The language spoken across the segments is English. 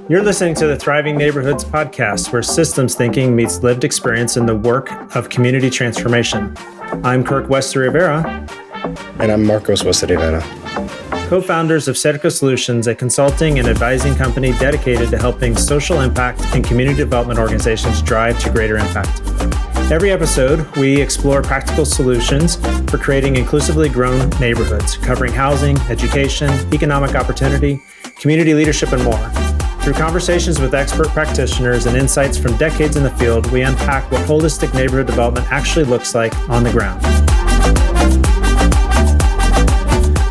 You're listening to the Thriving Neighborhoods podcast, where systems thinking meets lived experience in the work of community transformation. I'm Kirk Rivera. And I'm Markos Rivera. Co-founders of Cerca Solutions, a consulting and advising company dedicated to helping social impact and community development organizations drive to greater impact. Every episode, we explore practical solutions for creating inclusively grown neighborhoods, covering housing, education, economic opportunity, community leadership, and more. Through conversations with expert practitioners and insights from decades in the field, we unpack what holistic neighborhood development actually looks like on the ground.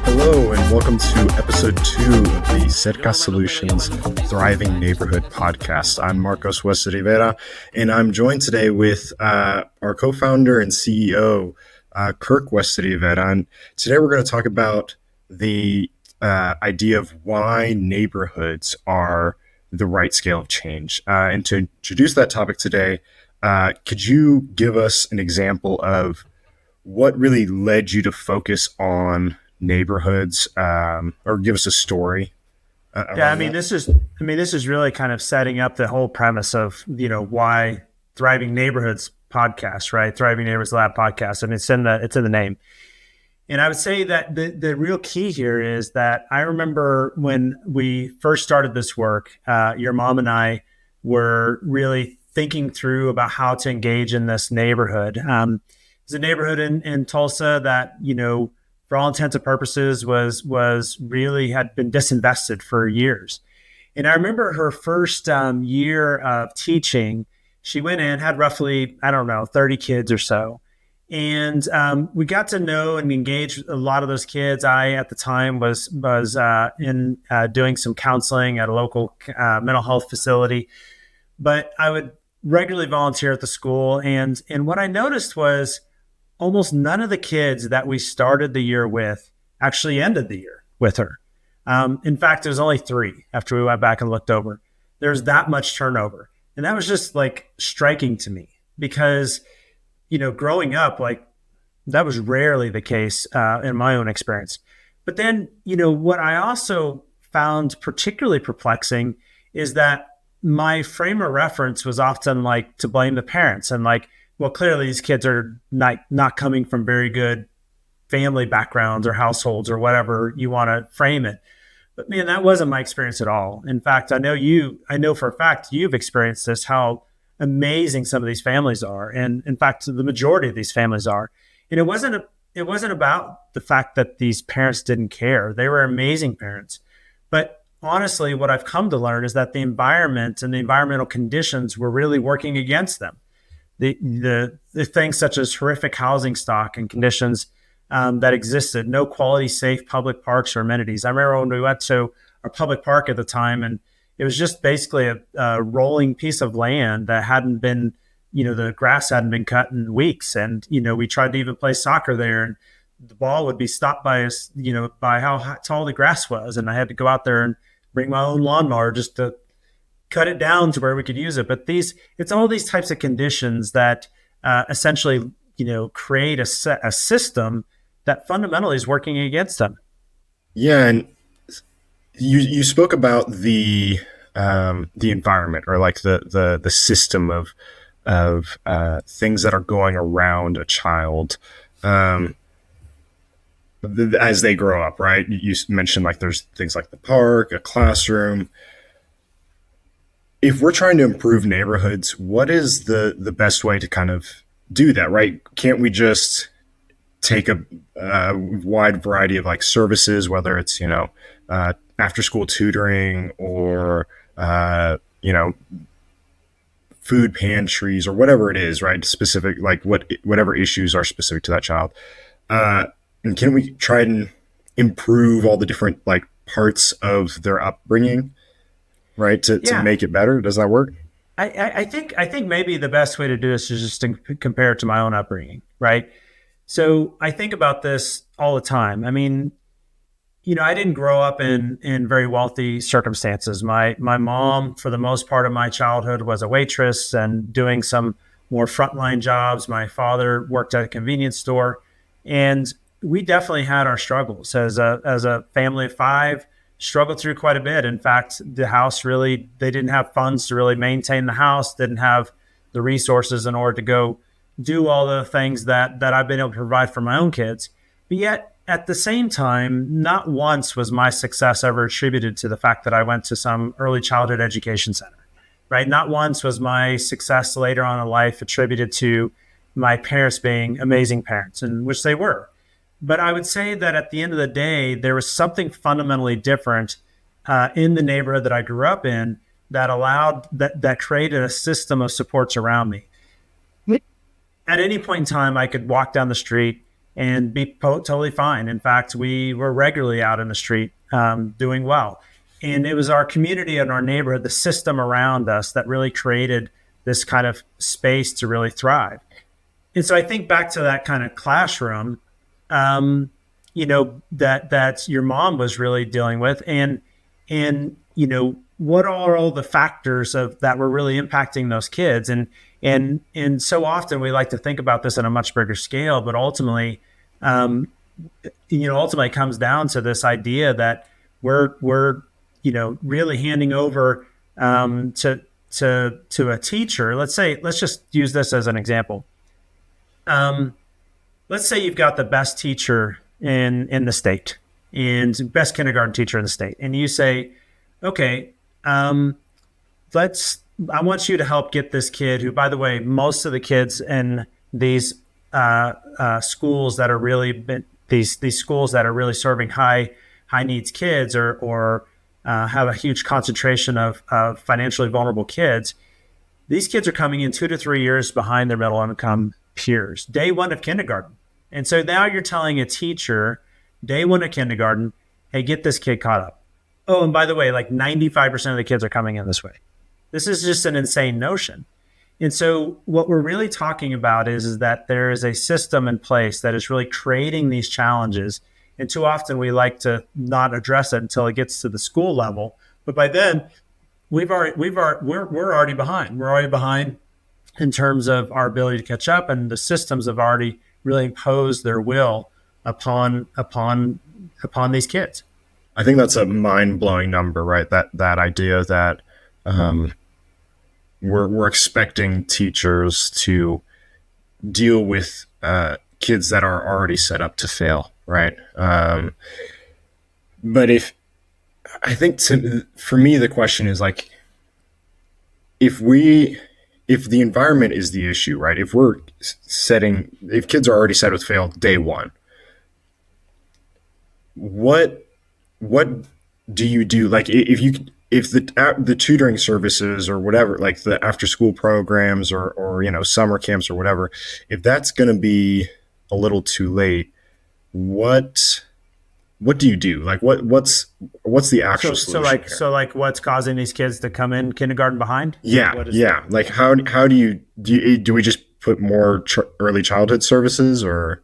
Hello, and welcome to episode 2 of the Cerca Solutions Thriving Neighborhood podcast. I'm Markos Rivera, and I'm joined today with our co-founder and CEO, Kirk Rivera. And today we're going to talk about the idea of why neighborhoods are the right scale of change. And to introduce that topic today, could you give us an example of what really led you to focus on neighborhoods, or give us a story? This is really kind of setting up the whole premise of, why Thriving Neighborhoods podcast, right? Thriving Neighborhoods Lab podcast. And it's in the name. And I would say that the real key here is that I remember when we first started this work, your mom and I were really thinking through about how to engage in this neighborhood. It's a neighborhood in Tulsa that, for all intents and purposes was really had been disinvested for years. And I remember her first year of teaching, she went in, had roughly, 30 kids or so. And we got to know and engage a lot of those kids. I, at the time, was in doing some counseling at a local mental health facility. But I would regularly volunteer at the school. And what I noticed was almost none of the kids that we started the year with actually ended the year with her. In fact, there was only 3 after we went back and looked over. There's that much turnover. And that was just striking to me because growing up, that was rarely the case in my own experience. But then, what I also found particularly perplexing is that my frame of reference was often to blame the parents and clearly these kids are not coming from very good family backgrounds or households or whatever you want to frame it. But man, that wasn't my experience at all. In fact, I know for a fact you've experienced this, how amazing some of these families are. And in fact, the majority of these families are. And it wasn't about the fact that these parents didn't care. They were amazing parents. But honestly, what I've come to learn is that the environment and the environmental conditions were really working against them. The things such as horrific housing stock and conditions that existed, no quality, safe public parks or amenities. I remember when we went to our public park at the time, and it was just basically a rolling piece of land that hadn't been, the grass hadn't been cut in weeks. And, we tried to even play soccer there, and the ball would be stopped by us, by how tall the grass was. And I had to go out there and bring my own lawnmower just to cut it down to where we could use it. But it's all these types of conditions that essentially, create a system that fundamentally is working against them. Yeah. And you spoke about the environment, or the system of things that are going around a child as they grow up, right? You mentioned there's things like the park, a classroom. If we're trying to improve neighborhoods, what is the best way to kind of do that, right? Can't we just take a wide variety of services, whether it's after school tutoring or food pantries or whatever it is, right? Specific, whatever issues are specific to that child. And can we try and improve all the different parts of their upbringing, right? To make it better? Does that work? I think maybe the best way to do this is just to compare it to my own upbringing, right? So I think about this all the time. I mean, I didn't grow up in very wealthy circumstances. My mom, for the most part of my childhood, was a waitress and doing some more frontline jobs. My father worked at a convenience store, and we definitely had our struggles as a family of 5. struggled through quite a bit. In fact, the house they didn't have funds to really maintain the house, didn't have the resources in order to go do all the things that I've been able to provide for my own kids. But yet, at the same time, not once was my success ever attributed to the fact that I went to some early childhood education center, right? Not once was my success later on in life attributed to my parents being amazing parents, and which they were. But I would say that at the end of the day, there was something fundamentally different in the neighborhood that I grew up in that created a system of supports around me. At any point in time, I could walk down the street and be totally fine. In fact, we were regularly out in the street doing well. And it was our community and our neighborhood, the system around us, that really created this kind of space to really thrive. And so I think back to that kind of classroom, that your mom was really dealing with, and what are all the factors of that were really impacting those kids, and so often we like to think about this on a much bigger scale, but ultimately, ultimately it comes down to this idea that we're really handing over to a teacher. Let's just use this as an example. Let's say you've got the best teacher in the state and best kindergarten teacher in the state. And you say, okay, I want you to help get this kid who, by the way, most of the kids in these schools that are really these schools that are really serving high needs kids or have a huge concentration of financially vulnerable kids. These kids are coming in 2 to 3 years behind their middle income peers, day one of kindergarten. And so now you're telling a teacher, day one of kindergarten, hey, get this kid caught up. Oh, and by the way, like 95% of the kids are coming in this way. This is just an insane notion. And so what we're really talking about is that there is a system in place that is really creating these challenges. And too often we like to not address it until it gets to the school level. But by then, we're already behind. We're already behind in terms of our ability to catch up, and the systems have already really imposed their will upon these kids. I think that's a mind-blowing number, right? That idea that we're expecting teachers to deal with kids that are already set up to fail, right? But for me, the question is like, if the environment is the issue, right? If kids are already set up to fail day one, what do you do? Like if the tutoring services or whatever, like the after school programs or summer camps or whatever, if that's going to be a little too late, what do you do? Like what's the actual solution? So what's causing these kids to come in kindergarten behind? Yeah. Like how do we just put more early childhood services or?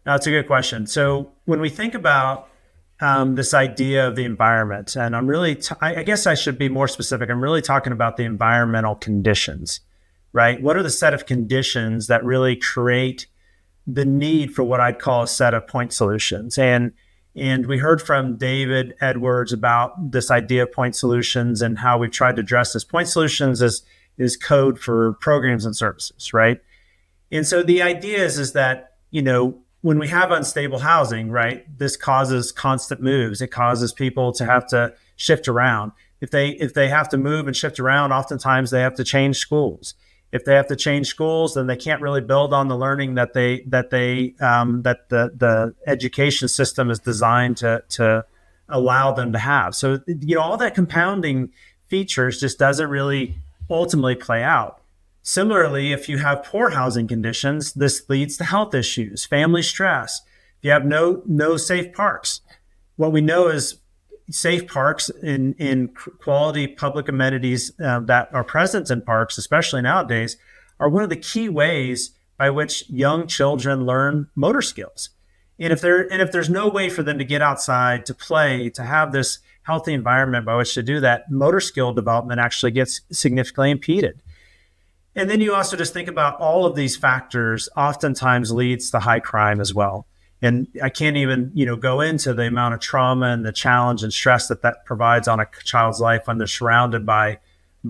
No, that's a good question. So when we think about this idea of the environment, and I guess I should be more specific. I'm really talking about the environmental conditions, right? What are the set of conditions that really create the need for what I'd call a set of point solutions? And we heard from David Edwards about this idea of point solutions and how we've tried to address this. Point solutions is code for programs and services, right? And so the idea is that, when we have unstable housing, right, this causes constant moves. It causes people to have to shift around. If they have to move and shift around, oftentimes they have to change schools. If they have to change schools, then they can't really build on the learning that the education system is designed to allow them to have. So, all that compounding features just doesn't really ultimately play out. Similarly, if you have poor housing conditions, this leads to health issues, family stress. If you have no safe parks, what we know is safe parks in quality public amenities that are present in parks, especially nowadays, are one of the key ways by which young children learn motor skills. And if there's no way for them to get outside, to play, to have this healthy environment by which to do that, motor skill development actually gets significantly impeded. And then you also just think about all of these factors oftentimes leads to high crime as well. And I can't even, go into the amount of trauma and the challenge and stress that provides on a child's life when they're surrounded by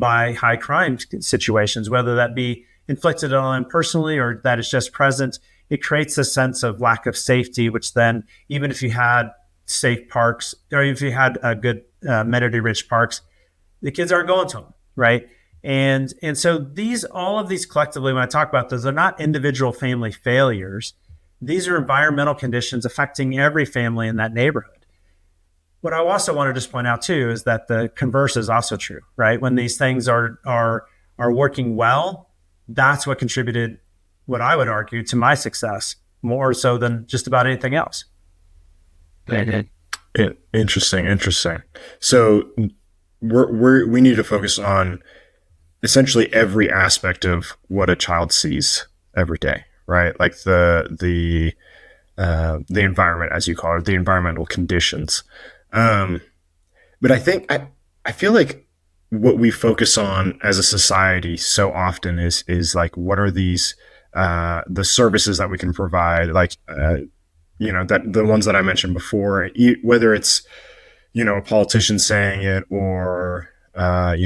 high crime situations, whether that be inflicted on them personally or that is just present. It creates a sense of lack of safety, which then, even if you had safe parks or if you had a good amenity-rich parks, the kids aren't going to them, right? And so all of these collectively, when I talk about those, they're not individual family failures. These are environmental conditions affecting every family in that neighborhood. What I also want to just point out too is that the converse is also true, right? When these things are working well, that's what contributed, what I would argue, to my success more so than just about anything else. Interesting. So we need to focus on essentially every aspect of what a child sees every day, right? Like the environment, as you call it, the environmental conditions. But I feel like what we focus on as a society so often is like, what are these the services that we can provide, like that the ones that I mentioned before, whether it's a politician saying it or I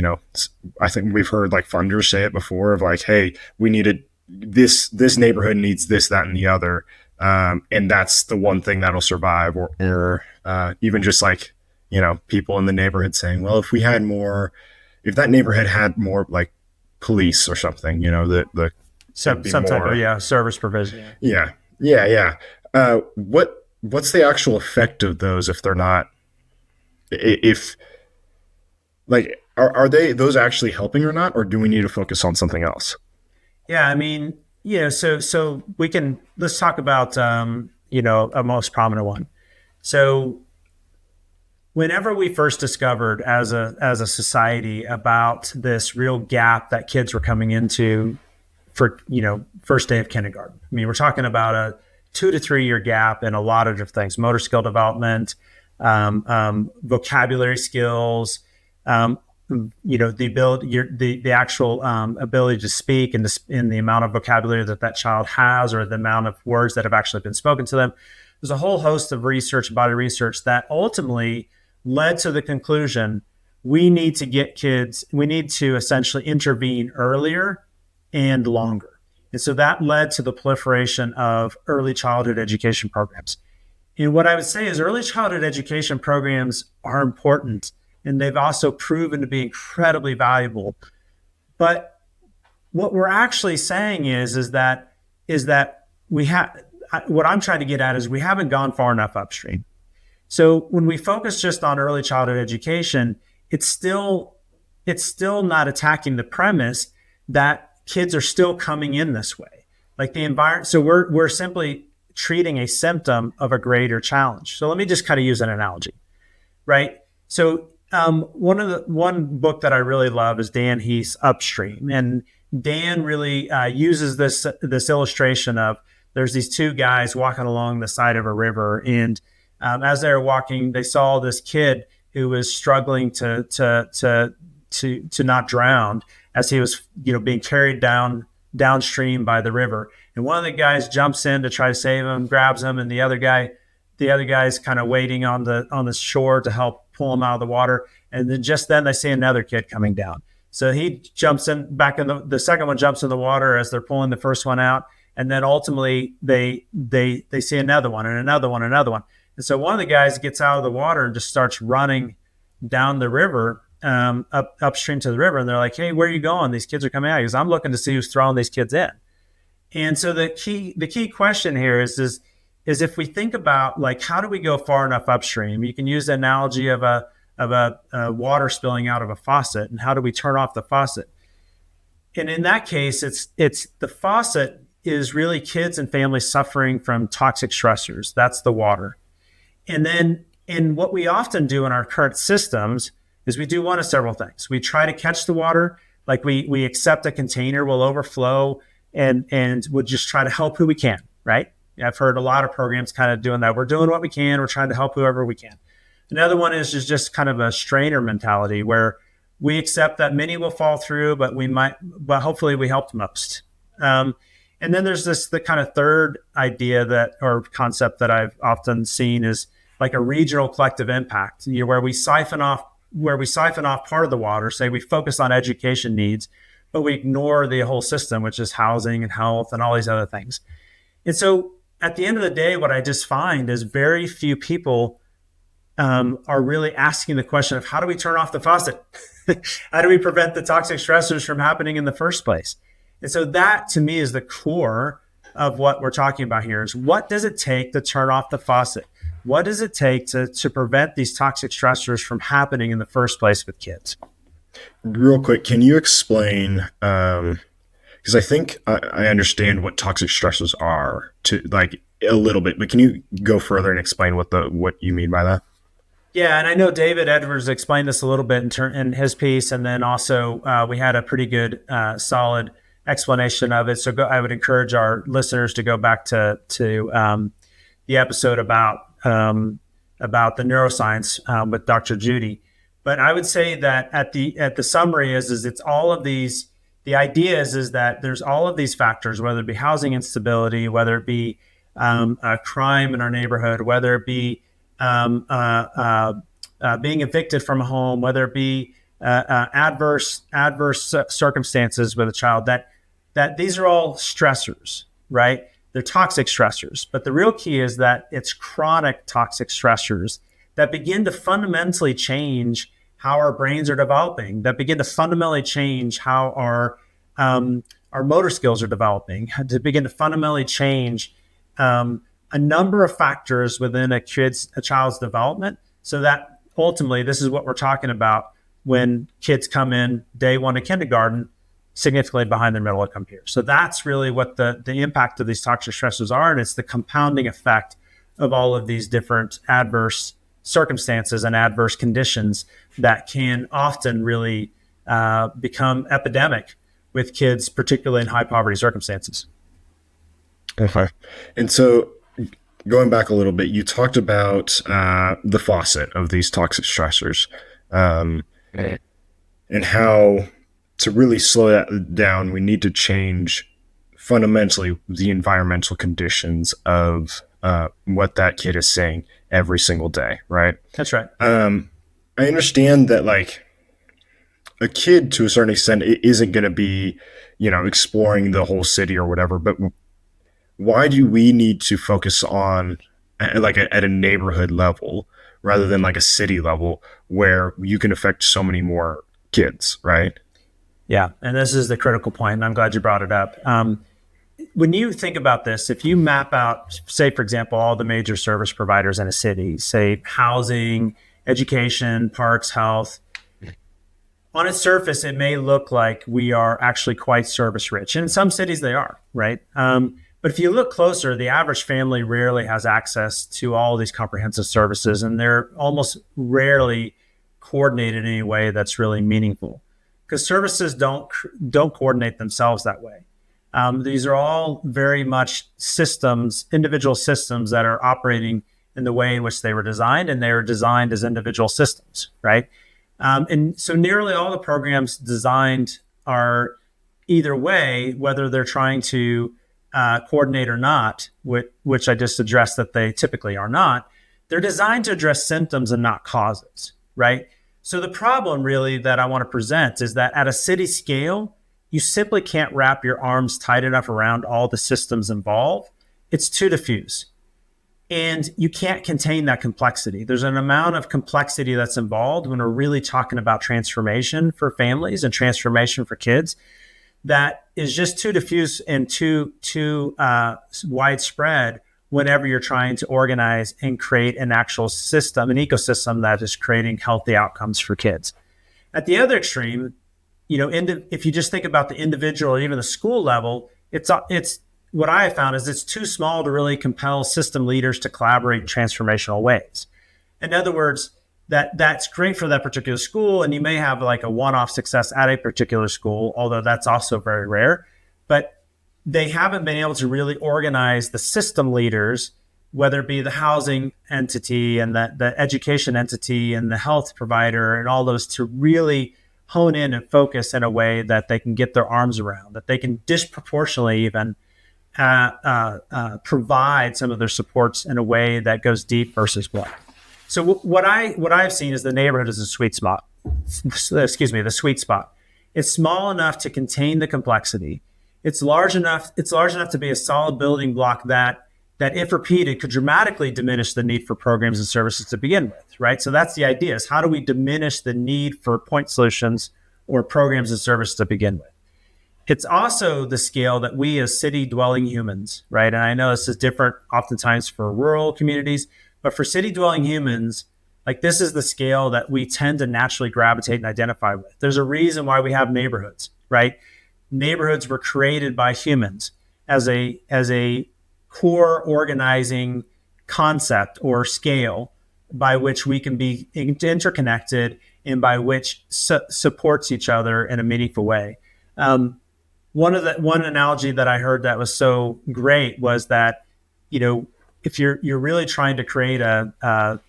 think we've heard like funders say it before of like, hey, we needed this neighborhood needs this, that, and the other. And that's the one thing that'll survive, or even just like, people in the neighborhood saying, well, if that neighborhood had more like police or something, Some type of service provision. Yeah. What's the actual effect of those if they're not, if like, are they those actually helping or not, or do we need to focus on something else? Yeah, I mean, so let's talk about a most prominent one. So whenever we first discovered as a society about this real gap that kids were coming into for first day of kindergarten, I mean, we're talking about a 2 to 3 year gap in a lot of different things: motor skill development, vocabulary skills, the ability, the actual ability to speak, and in the amount of vocabulary that child has, or the amount of words that have actually been spoken to them. There's a whole host of body research that ultimately led to the conclusion we need to essentially intervene earlier and longer. And so that led to the proliferation of early childhood education programs. And what I would say is early childhood education programs are important, and they've also proven to be incredibly valuable. But what we're actually saying is that we have, what I'm trying to get at is we haven't gone far enough upstream. So when we focus just on early childhood education, it's still not attacking the premise that kids are still coming in this way. Like the environment, so we're simply treating a symptom of a greater challenge. So let me just kind of use an analogy, right? So one book that I really love is Dan Heath's Upstream, and Dan really uses this illustration of there's these two guys walking along the side of a river, and as they were walking, they saw this kid who was struggling to not drown as he was being carried downstream by the river. And one of the guys jumps in to try to save him, grabs him, and the other guy's kind of waiting on the shore to help pull him out of the water. And then they see another kid coming down. So he jumps in back in the second one jumps in the water as they're pulling the first one out. And then ultimately they see another one and another one, and another one. And so one of the guys gets out of the water and just starts running down the river, upstream to the river. And they're like, hey, where are you going? These kids are coming out. He goes, I'm looking to see who's throwing these kids in. And so the key question here is if we think about, like, how do we go far enough upstream? You can use the analogy of a water spilling out of a faucet, and how do we turn off the faucet? And in that case, it's the faucet is really kids and families suffering from toxic stressors. That's the water. And what we often do in our current systems is we do one of several things. We try to catch the water, like we accept a container will overflow, and we'll just try to help who we can, right? I've heard a lot of programs kind of doing that. We're doing what we can. We're trying to help whoever we can. Another one is just kind of a strainer mentality, where we accept that many will fall through, but hopefully we helped most. And And then there's the kind of third idea or concept that I've often seen is like a regional collective impact, where we siphon off part of the water, say we focus on education needs, but we ignore the whole system, which is housing and health and all these other things. And so at the end of the day, what I just find is very few people are really asking the question of how do we turn off the faucet? How do we prevent the toxic stressors from happening in the first place? And so that to me is the core of what we're talking about here is what does it take to turn off the faucet? What does it take to prevent these toxic stressors from happening in the first place with kids? Real quick, can you explain, because I think I understand what toxic stressors are to like a little bit, but can you go further and explain what you mean by that? Yeah, and I know David Edwards explained this a little bit in his piece, and then also we had a pretty good, solid explanation of it. So I would encourage our listeners to go back to the episode about the neuroscience with Dr. Judy. But I would say that at the summary is it's all of these. The idea is that there's all of these factors, whether it be housing instability, whether it be crime in our neighborhood, whether it be being evicted from a home, whether it be adverse circumstances with a child, that these are all stressors, right? They're toxic stressors. But the real key is that it's chronic toxic stressors that begin to fundamentally change how our brains are developing, that begin to fundamentally change how our motor skills are developing, to begin to fundamentally change a number of factors within a child's development, so that ultimately this is what we're talking about when kids come in day one to kindergarten significantly behind their middle income peers. So that's really what the impact of these toxic stressors are, and it's the compounding effect of all of these different adverse circumstances and adverse conditions that can often really become epidemic with kids, particularly in high poverty circumstances. Okay. And so going back a little bit, you talked about the faucet of these toxic stressors and how to really slow that down, we need to change fundamentally the environmental conditions of what that kid is saying every single day, right? That's right. I understand that like a kid to a certain extent isn't going to be, exploring the whole city or whatever, but why do we need to focus on like at a neighborhood level rather than like a city level where you can affect so many more kids, right? Yeah, and this is the critical point, and I'm glad you brought it up. When you think about this, if you map out, say, for example, all the major service providers in a city, say housing, education, parks, health, on its surface, it may look like we are actually quite service rich. And in some cities they are, right? But if you look closer, the average family rarely has access to all these comprehensive services, and they're almost rarely coordinated in any way that's really meaningful, because services don't coordinate themselves that way. These are all very much systems, individual systems that are operating in the way in which they were designed, and they were designed as individual systems, right? And so nearly all the programs designed are either way, whether they're trying to coordinate or not, which I just addressed that they typically are not, they're designed to address symptoms and not causes, right? So the problem really that I want to present is that at a city scale, you simply can't wrap your arms tight enough around all the systems involved. It's too diffuse. And you can't contain that complexity. There's an amount of complexity that's involved when we're really talking about transformation for families and transformation for kids that is just too diffuse and too widespread whenever you're trying to organize and create an actual system, an ecosystem that is creating healthy outcomes for kids. At the other extreme, if you just think about the individual or even the school level, it's what I have found is it's too small to really compel system leaders to collaborate in transformational ways. In other words, that's great for that particular school, and you may have like a one-off success at a particular school, although that's also very rare. But they haven't been able to really organize the system leaders, whether it be the housing entity and the education entity and the health provider and all those, to really hone in and focus in a way that they can get their arms around, that they can disproportionately even provide some of their supports in a way that goes deep versus what. So what I've seen is the neighborhood is a sweet spot. Excuse me, the sweet spot. It's small enough to contain the complexity. It's large enough to be a solid building block that if repeated could dramatically diminish the need for programs and services to begin with, right? So that's the idea, is how do we diminish the need for point solutions or programs and services to begin with? It's also the scale that we as city dwelling humans, right? And I know this is different oftentimes for rural communities, but for city dwelling humans, like this is the scale that we tend to naturally gravitate and identify with. There's a reason why we have neighborhoods, right? Neighborhoods were created by humans as a core organizing concept or scale by which we can be interconnected and by which supports each other in a meaningful way. One analogy that I heard that was so great was that, if you're really trying to create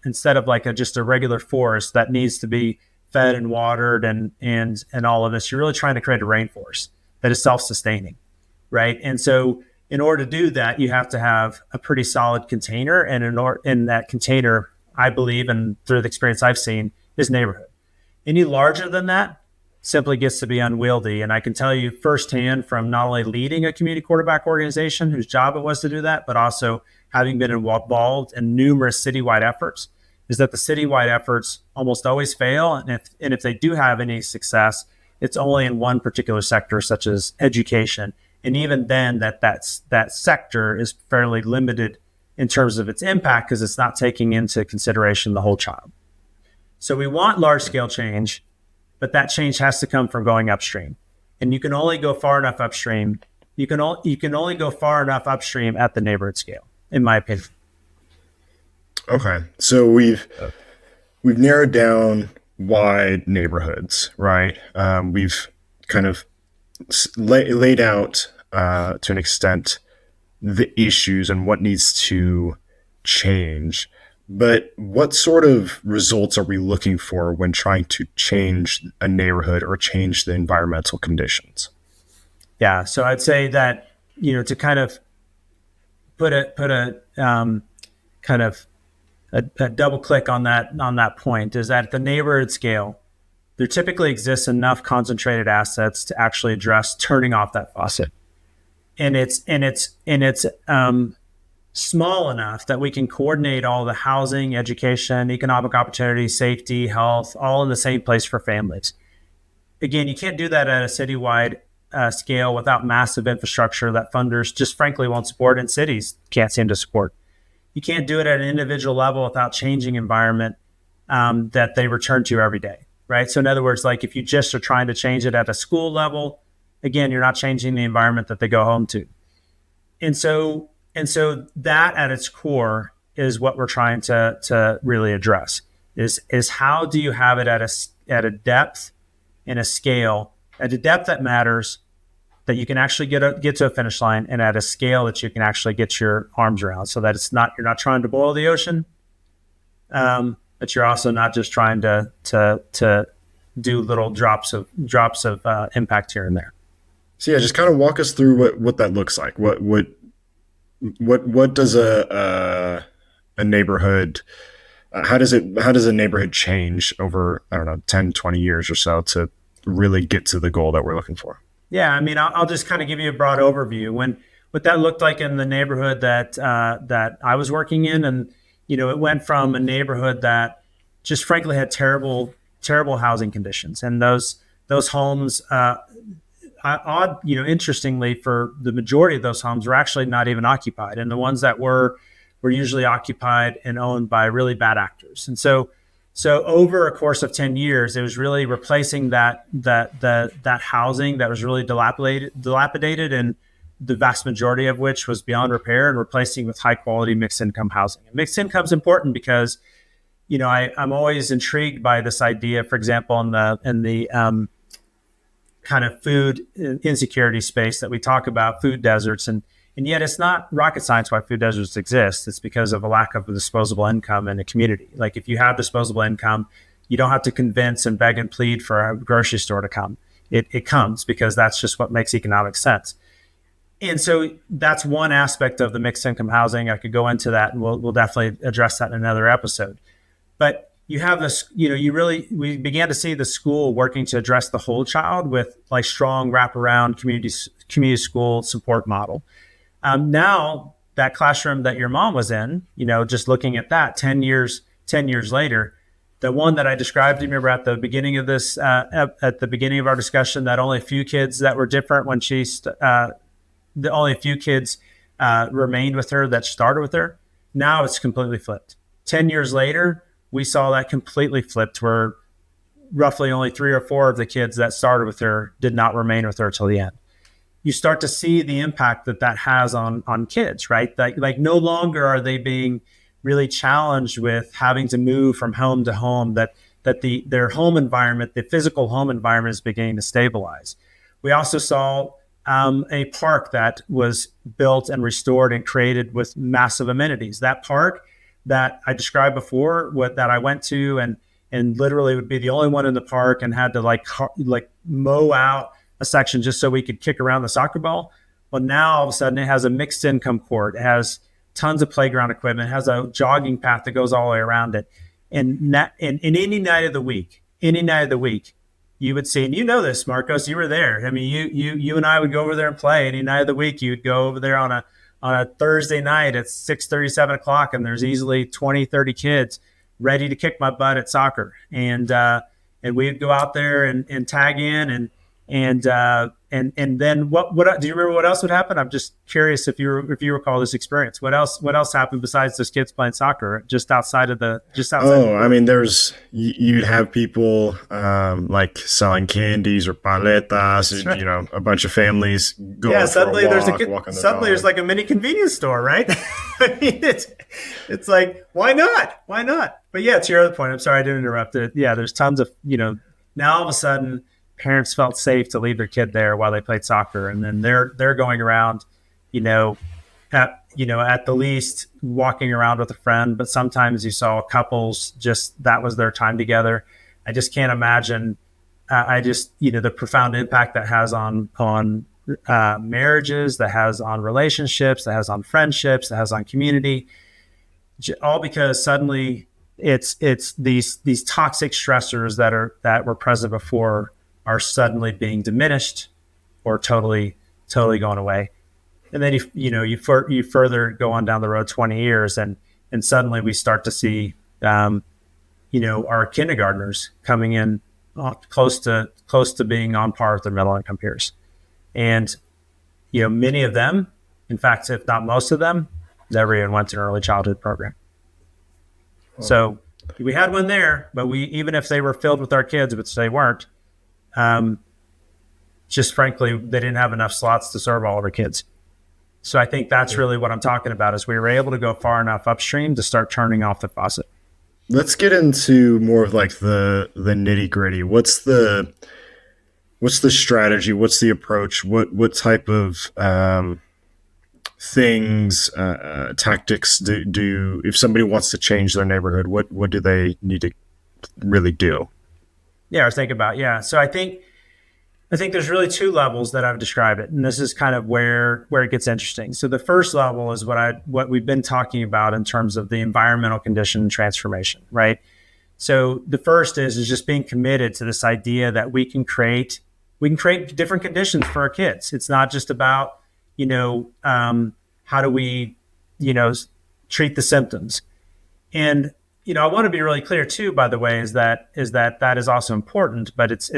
instead of like just a regular forest that needs to be fed and watered and all of this, you're really trying to create a rainforest that is self-sustaining, right? And so in order to do that, you have to have a pretty solid container, and in that container, I believe, and through the experience I've seen, is neighborhood. Any larger than that simply gets to be unwieldy. And I can tell you firsthand from not only leading a community quarterback organization whose job it was to do that, but also having been involved in numerous citywide efforts, is that the citywide efforts almost always fail. And if they do have any success, it's only in one particular sector, such as education. And even then, that sector is fairly limited in terms of its impact because it's not taking into consideration the whole child. So we want large-scale change, but that change has to come from going upstream. And you can only go far enough upstream. You can only go far enough upstream at the neighborhood scale, in my opinion. Okay, so we've narrowed down why neighborhoods, right? We've kind of laid out to an extent the issues and what needs to change. But what sort of results are we looking for when trying to change a neighborhood or change the environmental conditions? Yeah, so I'd say that, to kind of put a double click on that point, is that at the neighborhood scale, there typically exists enough concentrated assets to actually address turning off that faucet, and it's small enough that we can coordinate all the housing, education, economic opportunity, safety, health, all in the same place for families. Again, you can't do that at a citywide scale without massive infrastructure that funders just frankly won't support, and cities can't seem to support. You can't do it at an individual level without changing environment that they return to every day, right? So in other words, like if you just are trying to change it at a school level, again, you're not changing the environment that they go home to. And so that at its core is what we're trying to really address is how do you have it at a depth and a scale, at a depth that matters, that you can actually get to a finish line, and at a scale that you can actually get your arms around, so that you're not trying to boil the ocean, but you're also not just trying to do little drops of impact here and there. So yeah, just kind of walk us through what that looks like. What does a neighborhood, how does a neighborhood change over, I don't know, 10, 20 years or so to really get to the goal that we're looking for? Yeah, I mean, I'll just kind of give you a broad overview. What that looked like in the neighborhood that I was working in, and it went from a neighborhood that just frankly had terrible housing conditions, and those homes, interestingly, for the majority of those homes were actually not even occupied, and the ones that were usually occupied and owned by really bad actors. And so over a course of 10 years, it was really replacing that housing that was really dilapidated, and the vast majority of which was beyond repair, and replacing with high quality mixed income housing. And mixed income is important because, I'm always intrigued by this idea, for example, in the kind of food insecurity space that we talk about, food deserts, and yet it's not rocket science why food deserts exist. It's because of a lack of disposable income in a community. Like if you have disposable income, you don't have to convince and beg and plead for a grocery store to come. It comes because that's just what makes economic sense. And so that's one aspect of the mixed income housing. I could go into that, and we'll definitely address that in another episode. But you have this, we began to see the school working to address the whole child with like strong wraparound community school support model. Now that classroom that your mom was in, just looking at that 10 years later, the one that I described, you remember at the beginning of this, at the beginning of our discussion, that only a few kids that were different when only a few kids remained with her that started with her. Now it's completely flipped. 10 years later, we saw that completely flipped, where roughly only 3 or 4 of the kids that started with her did not remain with her till the end. You start to see the impact that has on kids, right? Like no longer are they being really challenged with having to move from home to home, that their home environment, the physical home environment, is beginning to stabilize. We also saw a park that was built and restored and created with massive amenities. That park that I described before, that I went to and literally would be the only one in the park and had to like mow out a section just so we could kick around the soccer ball. Well, now all of a sudden it has a mixed income court. It has tons of playground equipment. It has a jogging path that goes all the way around it. And any night of the week, you would see, and you know this, Markos, you were there. I mean, you and I would go over there and play any night of the week. You'd go over there on a Thursday night at 6:30, 7 o'clock, and there's easily 20, 30 kids ready to kick my butt at soccer. And we'd go out there and tag in and then what do you remember what else would happen? I'm just curious if you recall this experience. What else happened besides those kids playing soccer just outside? I mean, you'd have people like selling candies or paletas, and, right. A bunch of families going suddenly for a walk, there's like a mini convenience store, right? I mean, it's like, why not? But yeah, to your other point, I'm sorry I didn't interrupt it. Yeah, there's tons of, now all of a sudden parents felt safe to leave their kid there while they played soccer, and then they're going around, at the least walking around with a friend. But sometimes you saw couples just that was their time together. I just can't imagine. The profound impact that has on marriages, that has on relationships, that has on friendships, that has on community, all because suddenly it's these toxic stressors that were present before are suddenly being diminished or totally going away. And then you further go on down the road 20 years and suddenly we start to see our kindergartners coming in close to being on par with their middle income peers. And many of them, in fact, if not most of them, never even went to an early childhood program. So we had one there, but even if they were filled with our kids, which they weren't, just frankly, they didn't have enough slots to serve all of our kids. So I think that's really what I'm talking about, is we were able to go far enough upstream to start turning off the faucet. Let's get into more of like the nitty gritty. What's the strategy? What's the approach? What type of things, tactics do if somebody wants to change their neighborhood? What do they need to really do? Yeah, or think about. Yeah. So I think there's really 2 levels that I've described it. And this is kind of where it gets interesting. So the first level is what we've been talking about in terms of the environmental condition transformation, right? So the first is just being committed to this idea that we can create different conditions for our kids. It's not just about, how do we, treat the symptoms. And I want to be really clear too, by the way, is that is also important, but it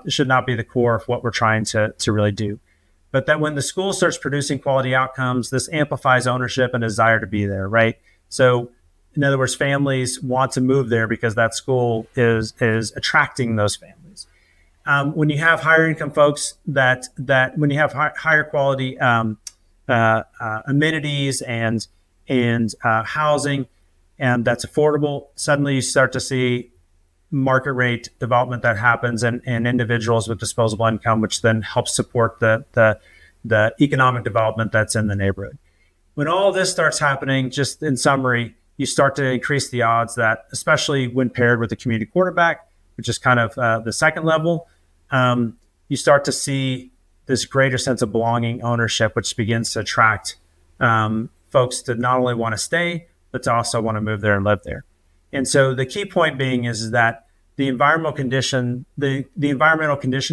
should not be the core of what we're trying to really do. But that when the school starts producing quality outcomes, this amplifies ownership and desire to be there, right? So in other words, families want to move there because that school is attracting those families. When you have higher income folks that when you have higher quality amenities and housing, and that's affordable, suddenly you start to see market rate development that happens and individuals with disposable income, which then helps support the economic development that's in the neighborhood. When all this starts happening, just in summary, you start to increase the odds that, especially when paired with the community quarterback, which is kind of the second level, you start to see this greater sense of belonging, ownership, which begins to attract folks to not only want to stay, but to also want to move there and live there. And so the key point being is that the environmental condition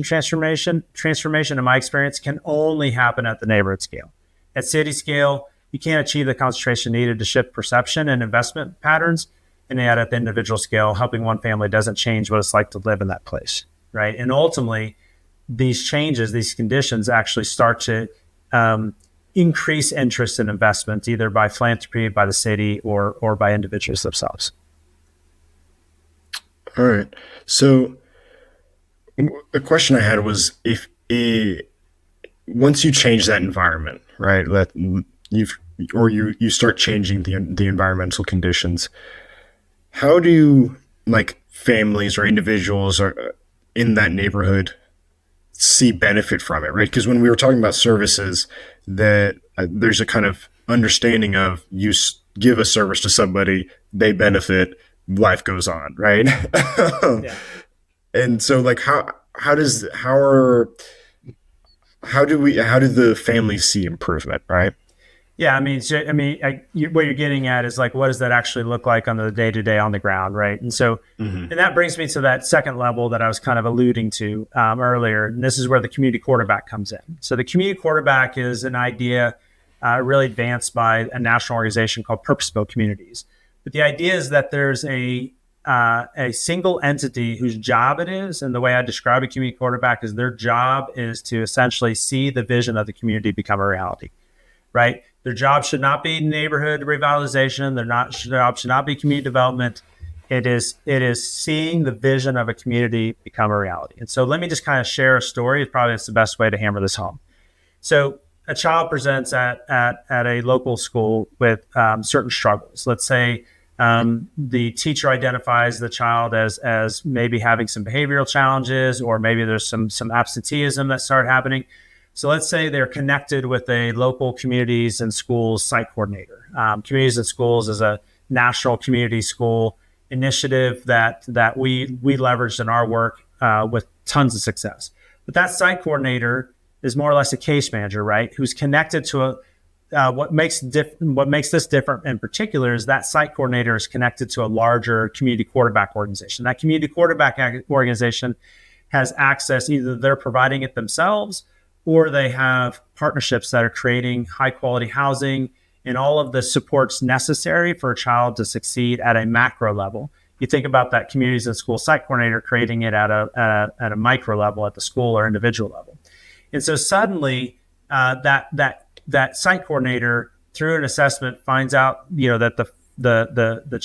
transformation, in my experience, can only happen at the neighborhood scale. At city scale, you can't achieve the concentration needed to shift perception and investment patterns. And yet at the individual scale, helping one family doesn't change what it's like to live in that place, right? And ultimately, these changes, these conditions actually start to increase interest in investment, either by philanthropy, by the city, or by individuals themselves. All right. So a question I had was once you change that environment, right, you start changing the environmental conditions, how do families or individuals are in that neighborhood see benefit from it, right? Because when we were talking about services, that there's a kind of understanding of you give a service to somebody, they benefit, life goes on, right? Yeah. And so how do the families see improvement, right? Yeah, what you're getting at is what does that actually look like on the day-to-day on the ground, right? And so, and that brings me to that second level that I was kind of alluding to earlier. And this is where the community quarterback comes in. So the community quarterback is an idea really advanced by a national organization called Purpose-Built Communities. But the idea is that there's a single entity whose job it is, and the way I describe a community quarterback is their job is to essentially see the vision of the community become a reality, right? Their job should not be neighborhood revitalization. Their job should not be community development. It is seeing the vision of a community become a reality. And so let me just kind of share a story. It's the best way to hammer this home. So a child presents at a local school with certain struggles. Let's say the teacher identifies the child as maybe having some behavioral challenges, or maybe there's some absenteeism that started happening. So let's say they're connected with a local communities and schools site coordinator. Communities and Schools is a national community school initiative that we leveraged in our work with tons of success. But that site coordinator is more or less a case manager, right? Who's connected to what makes this different in particular is that site coordinator is connected to a larger community quarterback organization. That community quarterback organization has access, either they're providing it themselves, or they have partnerships that are creating high quality housing and all of the supports necessary for a child to succeed at a macro level. You think about that communities and school site coordinator creating it at a micro level, at the school or individual level. And so suddenly that site coordinator, through an assessment, finds out that the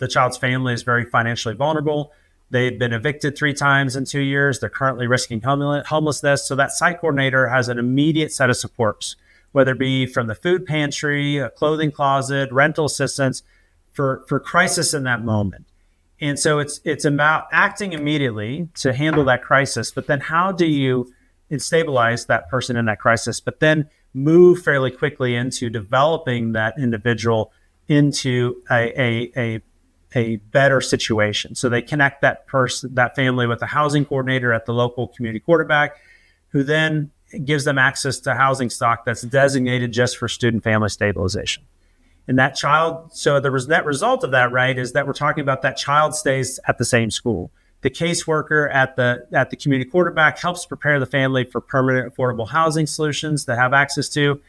child's family is very financially vulnerable. They've been evicted 3 times in 2 years. They're currently risking homelessness. So that site coordinator has an immediate set of supports, whether it be from the food pantry, a clothing closet, rental assistance for crisis in that moment. And so it's about acting immediately to handle that crisis. But then how do you stabilize that person in that crisis, but then move fairly quickly into developing that individual into a better situation? So they connect that family with a housing coordinator at the local community quarterback, who then gives them access to housing stock that's designated just for student family stabilization. And that child, so the net result of that, right, is that we're talking about that child stays at the same school. The caseworker at the community quarterback helps prepare the family for permanent affordable housing solutions to have access to.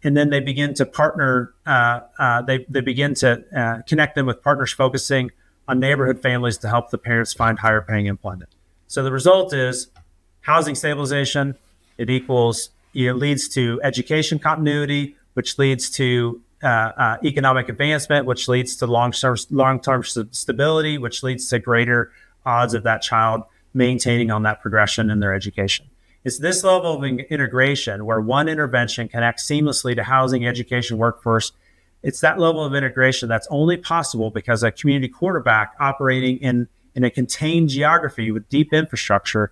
And then they begin to partner, they begin to connect them with partners focusing on neighborhood families to help the parents find higher paying employment. So the result is housing stabilization. It leads to education continuity, which leads to economic advancement, which leads to long-term stability, which leads to greater odds of that child maintaining on that progression in their education. It's this level of integration where one intervention connects seamlessly to housing, education, workforce. It's that level of integration that's only possible because a community quarterback operating in a contained geography with deep infrastructure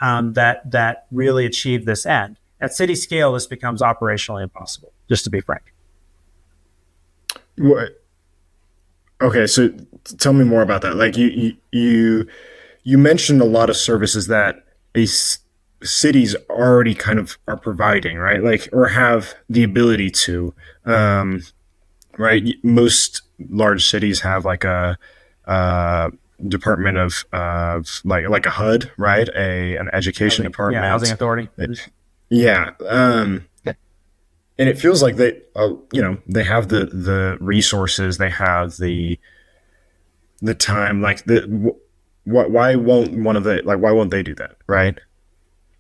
that really achieved this end. At city scale, this becomes operationally impossible, just to be frank. What? Okay, so tell me more about that. Like you mentioned a lot of services that cities already kind of are providing, right? Like, or have the ability to, right? Most large cities have like a department of like a HUD, right? An education department, housing authority. Yeah. And it feels like they, they have the resources, they have the time, like why won't they do that, right?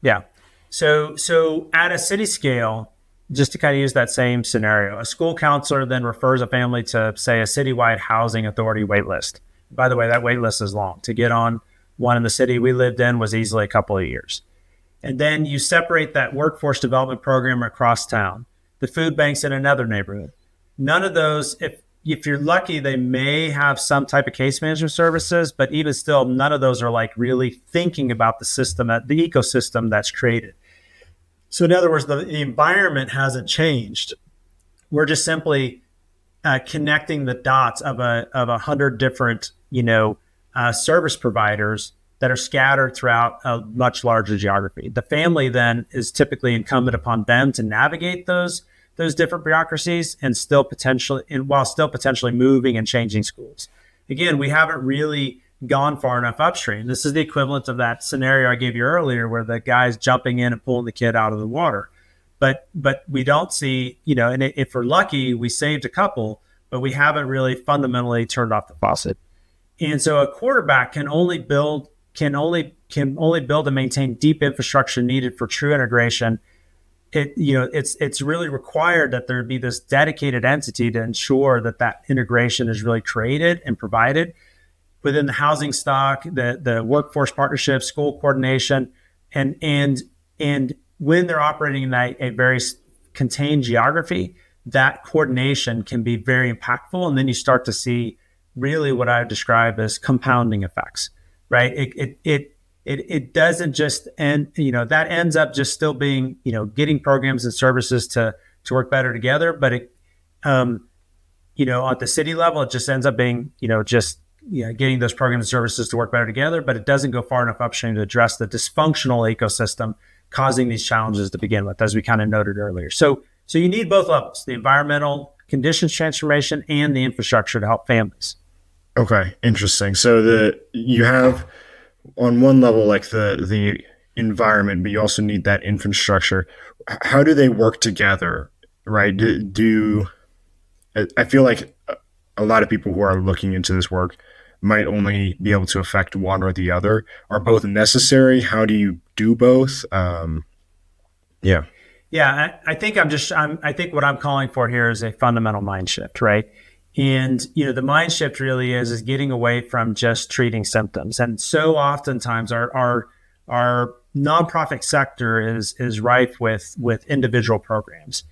Yeah. So at a city scale, just to kind of use that same scenario, a school counselor then refers a family to, say, a citywide housing authority wait list. By the way, that wait list is long. To get on one in the city we lived in was easily a couple of years. And then you separate that workforce development program across town, the food banks in another neighborhood. None of those, if you're lucky, they may have some type of case management services, but even still, none of those are like really thinking about the system, the ecosystem that's created. So in other words, the environment hasn't changed. We're just simply connecting the dots of 100 different, service providers that are scattered throughout a much larger geography. The family then is typically incumbent upon them to navigate those different bureaucracies and while still potentially moving and changing schools. Again, we haven't really gone far enough upstream. This is the equivalent of that scenario I gave you earlier where the guy's jumping in and pulling the kid out of the water. But we don't see, and if we're lucky, we saved a couple, but we haven't really fundamentally turned off the faucet. And so a quarterback can only build and maintain deep infrastructure needed for true integration. It's really required that there be this dedicated entity to ensure that integration is really created and provided within the housing stock, the workforce partnership, school coordination, and when they're operating in a very contained geography, that coordination can be very impactful. And then you start to see really what I would describe as compounding effects, right? It doesn't just end, that ends up just still being, getting programs and services to work better together. But at the city level, it just ends up being, getting those programs and services to work better together, but it doesn't go far enough upstream to address the dysfunctional ecosystem causing these challenges to begin with, as we kind of noted earlier. So you need both levels, the environmental conditions transformation and the infrastructure to help families. Okay, interesting. So you have on one level like the environment, but you also need that infrastructure. How do they work together, right? I feel like a lot of people who are looking into this work might only be able to affect one or the other. Are both necessary? How do you do both? Yeah. Yeah, I think I think what I'm calling for here is a fundamental mind shift, right? And the mind shift really is getting away from just treating symptoms. And so oftentimes our nonprofit sector is rife with individual programs,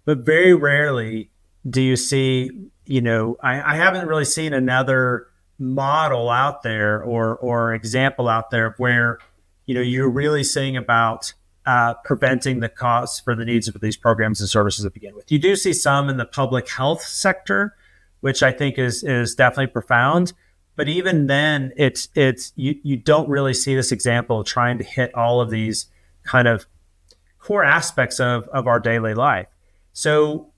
but very rarely do you see, I haven't really seen another model out there or example out there where you're really saying about preventing the costs for the needs of these programs and services to begin with. You do see some in the public health sector, which I think is definitely profound. But even then, it's you don't really see this example of trying to hit all of these kind of core aspects of our daily life. So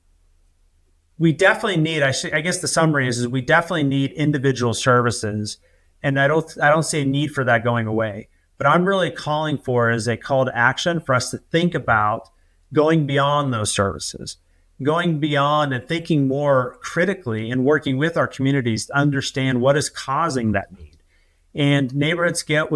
we definitely need, I guess the summary is we definitely need individual services. And I don't see a need for that going away. But I'm really calling for is a call to action for us to think about going beyond those services, going beyond and thinking more critically and working with our communities to understand what is causing that need. And neighborhood scale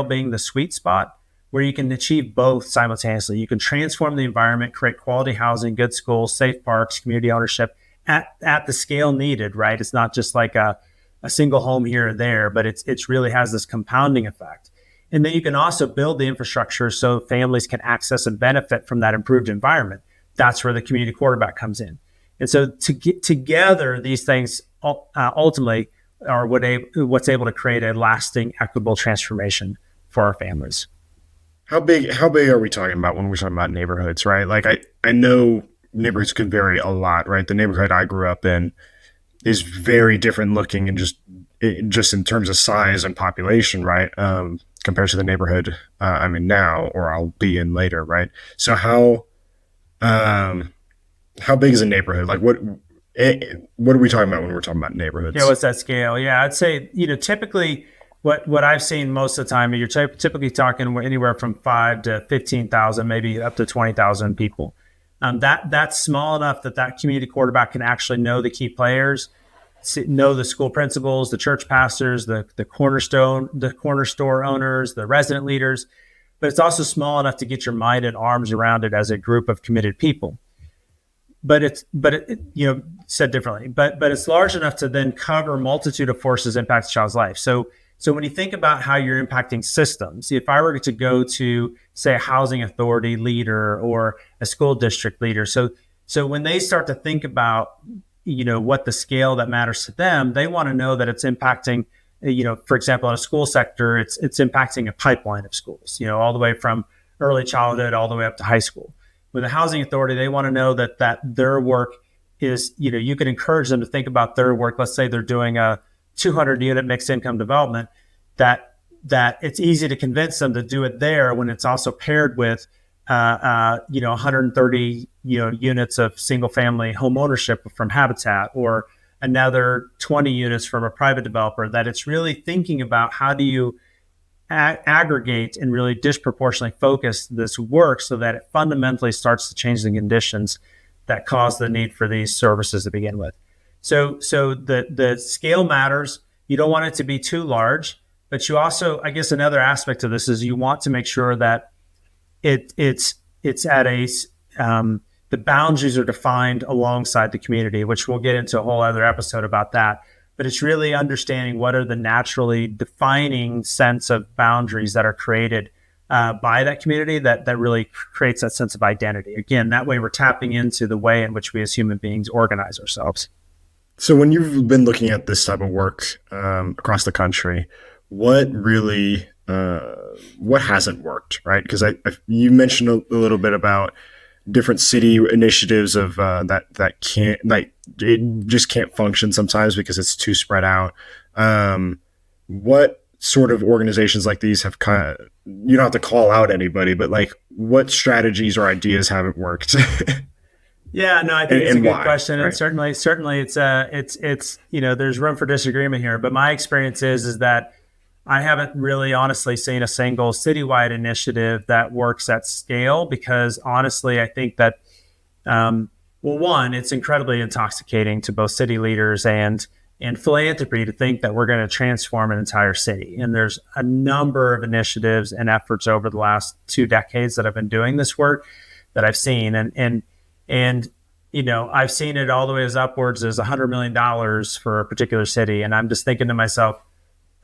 being the sweet spot where you can achieve both simultaneously. You can transform the environment, create quality housing, good schools, safe parks, community ownership at the scale needed, right? It's not just like a single home here or there, but it's really has this compounding effect. And then you can also build the infrastructure so families can access and benefit from that improved environment. That's where the community quarterback comes in. And so to get together, these things ultimately are what's able to create a lasting, equitable transformation for our families. How big are we talking about when we're talking about neighborhoods, right? Like I know neighborhoods could vary a lot, right? The neighborhood I grew up in is very different looking and just in terms of size and population, right? compared to the neighborhood I'm in now, or I'll be in later, right? So how big is a neighborhood? Like what are we talking about when we're talking about neighborhoods? Yeah, what's that scale? Yeah, I'd say, typically what I've seen most of the time, you're typically talking anywhere from 5 to 15,000, maybe up to 20,000 people. That's small enough that community quarterback can actually know the key players, know the school principals, the church pastors, the corner store owners, the resident leaders. But it's also small enough to get your mind and arms around it as a group of committed people. But said differently, but it's large enough to then cover a multitude of forces impact a child's life. So when you think about how you're impacting systems, if I were to go to, say, a housing authority leader or a school district leader, so when they start to think about, what the scale that matters to them, they want to know that it's impacting, for example, in a school sector, it's impacting a pipeline of schools, all the way from early childhood all the way up to high school. With a housing authority, they want to know that their work is, you can encourage them to think about their work. Let's say they're doing a 200 unit mixed income development, that it's easy to convince them to do it there when it's also paired with 130 units of single family home ownership from Habitat, or another 20 units from a private developer. That it's really thinking about how do you aggregate and really disproportionately focus this work so that it fundamentally starts to change the conditions that cause the need for these services to begin with. So the scale matters. You don't want it to be too large, but you also, I guess another aspect of this is you want to make sure that it's at the boundaries are defined alongside the community, which we'll get into a whole other episode about that. But it's really understanding what are the naturally defining sense of boundaries that are created by that community that really creates that sense of identity. Again, that way we're tapping into the way in which we as human beings organize ourselves. So when you've been looking at this type of work across the country, what really, what hasn't worked, right? Because you mentioned a little bit about different city initiatives of that can't, like, it just can't function sometimes because it's too spread out. What sort of organizations like these have kind of, you don't have to call out anybody, but like what strategies or ideas haven't worked? Yeah, no, I think it's a good why, question. right? And certainly it's there's room for disagreement here, but my experience is that I haven't really honestly seen a single citywide initiative that works at scale, because honestly, I think that, one, it's incredibly intoxicating to both city leaders and philanthropy to think that we're going to transform an entire city. And there's a number of initiatives and efforts over the last 2 decades that I've been doing this work that I've seen. And I've seen it all the way as upwards as $100 million for a particular city. And I'm just thinking to myself,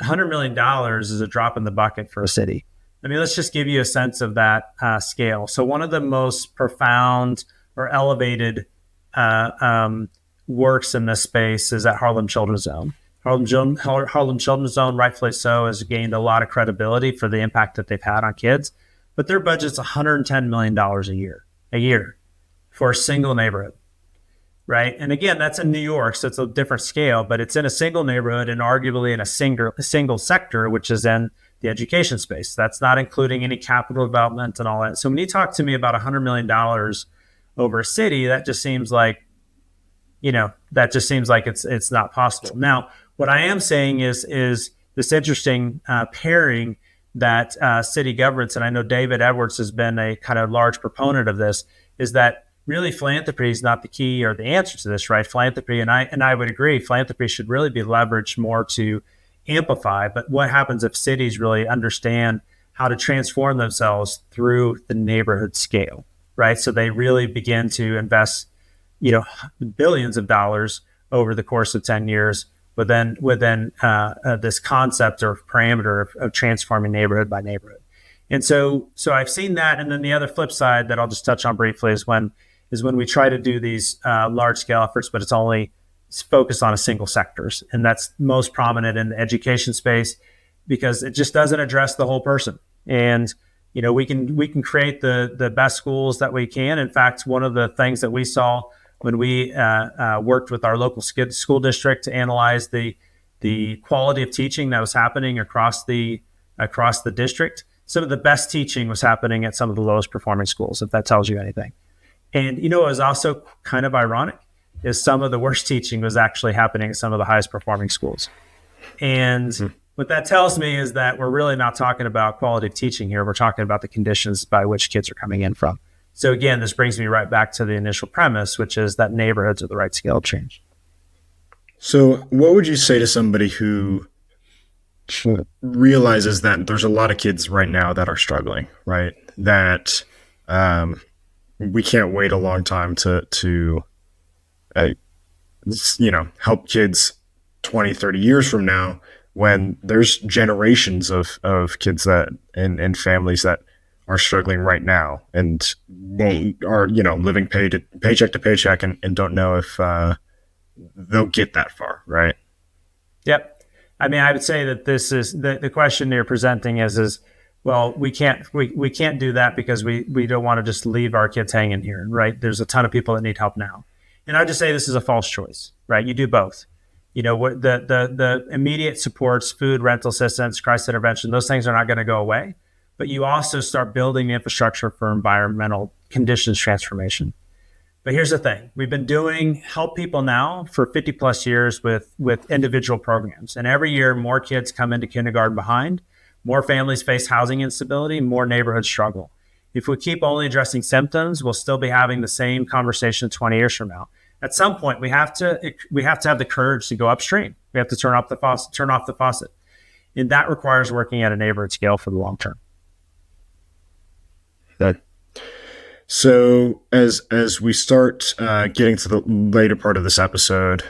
$100 million is a drop in the bucket for a city. I mean, let's just give you a sense of that scale. So one of the most profound or elevated works in this space is at Harlem Children's Zone. Harlem Children's Zone, rightfully so, has gained a lot of credibility for the impact that they've had on kids. But their budget's $110 million a year for a single neighborhood, right? And again, that's in New York, so it's a different scale, but it's in a single neighborhood and arguably in a single sector, which is in the education space. That's not including any capital development and all that. So when you talk to me about $100 million over a city, that just seems like, it's not possible. Now, what I am saying is this interesting pairing that city governments, and I know David Edwards has been a kind of large proponent of this, is that really philanthropy is not the key or the answer to this, right? Philanthropy, and I would agree, philanthropy should really be leveraged more to amplify. But what happens if cities really understand how to transform themselves through the neighborhood scale, right? So they really begin to invest billions of dollars over the course of 10 years within this concept or parameter of transforming neighborhood by neighborhood. And so I've seen that. And then the other flip side that I'll just touch on briefly is when we try to do these large scale efforts, but it's only focused on a single sectors. And that's most prominent in the education space because it just doesn't address the whole person. And we can create the best schools that we can. In fact, one of the things that we saw when we worked with our local school district to analyze the quality of teaching that was happening across the across the district, some of the best teaching was happening at some of the lowest performing schools, if that tells you anything. And, what was also kind of ironic is some of the worst teaching was actually happening at some of the highest performing schools. And what that tells me is that we're really not talking about quality of teaching here. We're talking about the conditions by which kids are coming in from. So again, this brings me right back to the initial premise, which is that neighborhoods are the right scale of change. So what would you say to somebody who realizes that there's a lot of kids right now that are struggling, right? That we can't wait a long time to help kids 20, 30 years from now, when there's generations of kids that and families that are struggling right now and are living paycheck to paycheck and don't know if they'll get that far, right? Yep. I mean, I would say that this is the question you're presenting is well, we can't do that because we don't want to just leave our kids hanging here, right? There's a ton of people that need help now. And I would just say this is a false choice, right? You do both. What the immediate supports, food, rental assistance, crisis intervention, those things are not going to go away. But you also start building the infrastructure for environmental conditions transformation. But here's the thing. We've been doing help people now for 50 plus years with individual programs. And every year, more kids come into kindergarten behind, more families face housing instability, more neighborhoods struggle. If we keep only addressing symptoms, we'll still be having the same conversation 20 years from now. At some point, we have to have the courage to go upstream. We have to turn off the faucet. And that requires working at a neighborhood scale for the long term. So as we start getting to the later part of this episode,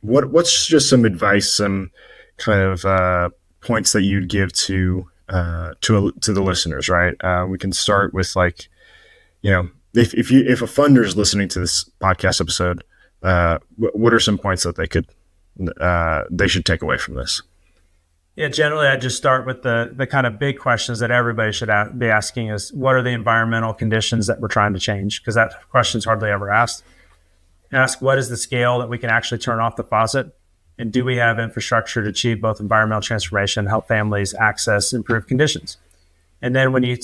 what's just some advice, some kind of points that you'd give to the listeners, right? We can start with if a funder is listening to this podcast episode, what are some points that they should take away from this? Yeah, generally, I just start with the kind of big questions that everybody should be asking is, what are the environmental conditions that we're trying to change? Because that question's hardly ever asked. Ask, what is the scale that we can actually turn off the faucet? And do we have infrastructure to achieve both environmental transformation and help families access improved conditions? And then when you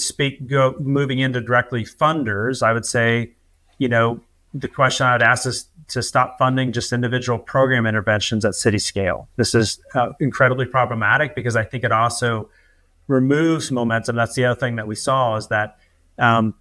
moving into directly funders, I would say, the question I'd ask is to stop funding just individual program interventions at city scale. This is incredibly problematic because I think it also removes momentum. That's the other thing that we saw is that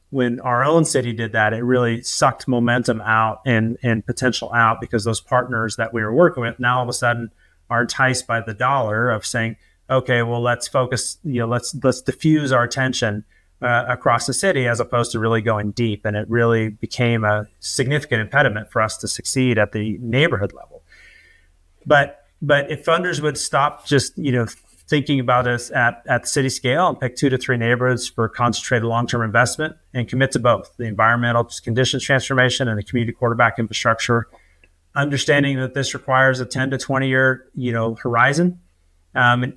when our own city did that, it really sucked momentum out and potential out because those partners that we were working with now all of a sudden are enticed by the dollar of saying, okay, well, let's focus, let's diffuse our attention across the city as opposed to really going deep. And it really became a significant impediment for us to succeed at the neighborhood level. But if funders would stop just, thinking about us at city scale and pick 2 to 3 neighborhoods for concentrated long-term investment and commit to both the environmental conditions transformation and the community quarterback infrastructure, understanding that this requires a 10 to 20 year, horizon.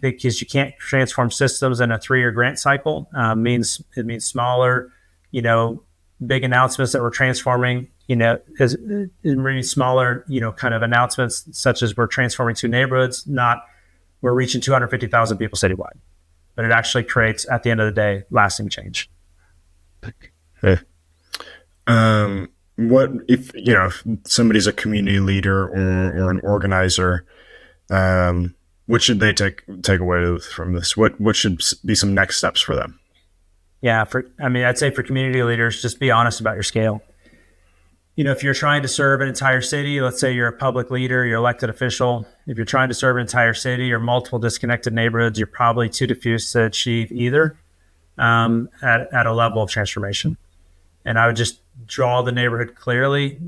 Because you can't transform systems in a 3-year grant cycle. It means smaller, big announcements that we're transforming, as really smaller, kind of announcements such as we're transforming 2 neighborhoods, not we're reaching 250,000 people citywide. But it actually creates, at the end of the day, lasting change. Hey. What if somebody's a community leader or an organizer? What should they take away from this? What should be some next steps for them? Yeah, I'd say for community leaders, just be honest about your scale. If you're trying to serve an entire city, let's say you're a public leader, you're elected official. If you're trying to serve an entire city or multiple disconnected neighborhoods, you're probably too diffuse to achieve either at a level of transformation. And I would just draw the neighborhood clearly,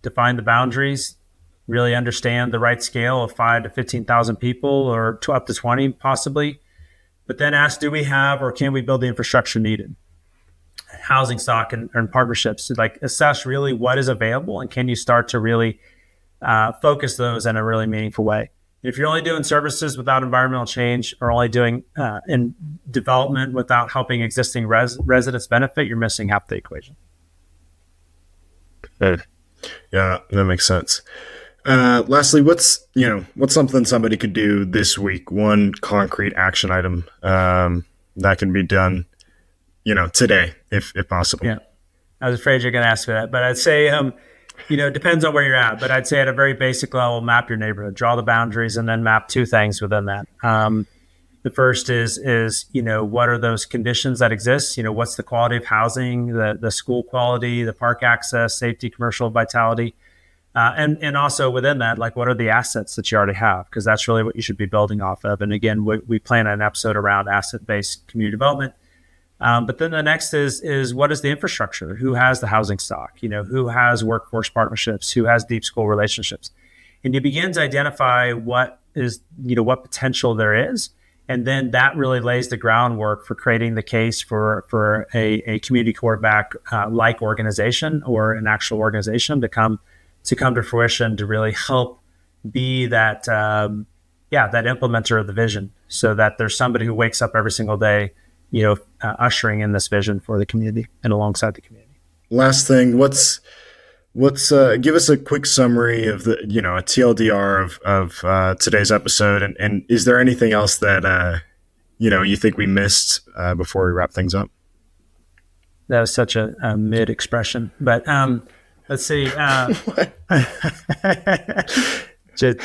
define the boundaries, really understand the right scale of 5 to 15,000 people or up to 20 possibly. But then ask, do we have or can we build the infrastructure needed? Housing stock and partnerships, assess really what is available and can you start to really focus those in a really meaningful way. If you're only doing services without environmental change or only doing in development without helping existing residents benefit, you're missing half the equation. Yeah, that makes sense. Lastly, what's something somebody could do this week? One concrete action item that can be done, today, if possible. Yeah, I was afraid you're going to ask for that, but I'd say, it depends on where you're at. But I'd say at a very basic level, map your neighborhood, draw the boundaries, and then map two things within that. The first is what are those conditions that exist? What's the quality of housing, the school quality, the park access, safety, commercial vitality, and also within that, like what are the assets that you already have? Because that's really what you should be building off of. And again, we plan an episode around asset-based community development. But then the next is what is the infrastructure? Who has the housing stock? Who has workforce partnerships? Who has deep school relationships? And you begin to identify what potential there is. And then that really lays the groundwork for creating the case for a community quarterback like organization or an actual organization to come to fruition to really help be that that implementer of the vision, so that there's somebody who wakes up every single day, ushering in this vision for the community and alongside the community. Last thing, what's give us a quick summary of the a TLDR of today's episode, and is there anything else that you think we missed before we wrap things up? That was such a mid expression, but let's see. Just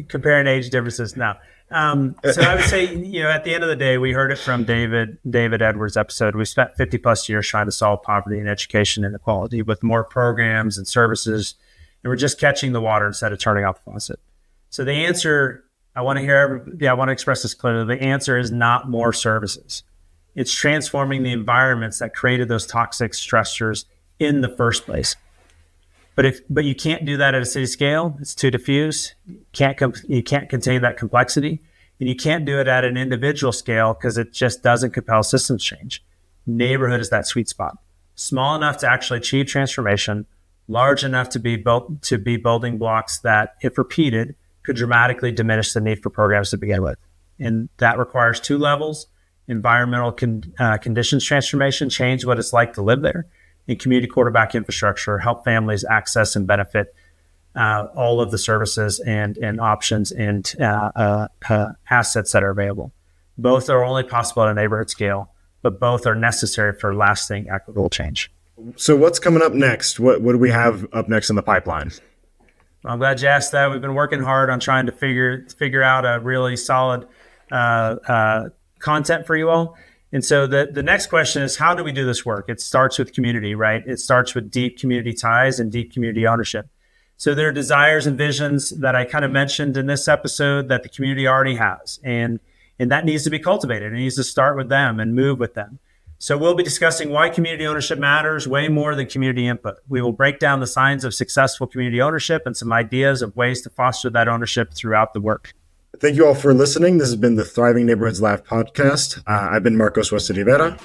comparing age differences now. So I would say, at the end of the day, we heard it from David Edwards' episode. We spent 50 plus years trying to solve poverty and education inequality with more programs and services, and we're just catching the water instead of turning off the faucet. So the answer, I want to express this clearly. The answer is not more services. It's transforming the environments that created those toxic stressors in the first place. But you can't do that at a city scale. It's too diffuse. You can't contain that complexity, and you can't do it at an individual scale because it just doesn't compel systems change. Neighborhood is that sweet spot, small enough to actually achieve transformation, large enough to be building blocks that, if repeated, could dramatically diminish the need for programs to begin with. And that requires two levels: environmental conditions transformation, change what it's like to live there, and community quarterback infrastructure, help families access and benefit all of the services and options and assets that are available. Both are only possible at a neighborhood scale, but both are necessary for lasting equitable change. So what's coming up next? What do we have up next in the pipeline? Well, I'm glad you asked that. We've been working hard on trying to figure out a really solid content for you all. And so the next question is, how do we do this work? It starts with community, right? It starts with deep community ties and deep community ownership. So there are desires and visions that I kind of mentioned in this episode that the community already has. And that needs to be cultivated. It needs to start with them and move with them. So we'll be discussing why community ownership matters way more than community input. We will break down the signs of successful community ownership and some ideas of ways to foster that ownership throughout the work. Thank you all for listening. This has been the Thriving Neighborhoods Live podcast. I've been Markos West-Rivera.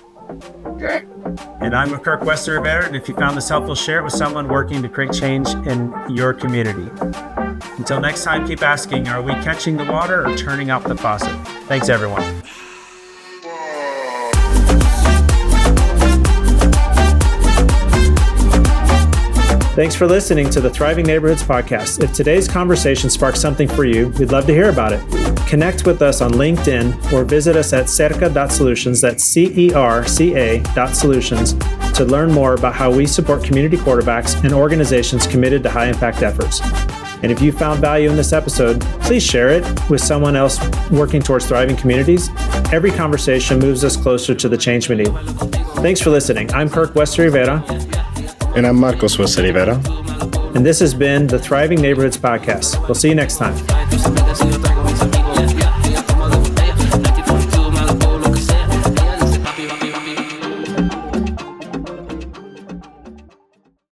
And I'm Kirk West-Rivera. And if you found this helpful, share it with someone working to create change in your community. Until next time, keep asking, are we catching the water or turning off the faucet? Thanks, everyone. Thanks for listening to the Thriving Neighborhoods podcast. If today's conversation sparked something for you, we'd love to hear about it. Connect with us on LinkedIn or visit us at cerca.solutions, that's cerca.solutions, to learn more about how we support community quarterbacks and organizations committed to high-impact efforts. And if you found value in this episode, please share it with someone else working towards thriving communities. Every conversation moves us closer to the change we need. Thanks for listening. I'm Kirk West-Rivera. And I'm Markos West-Rivera. And this has been the Thriving Neighborhoods podcast. We'll see you next time.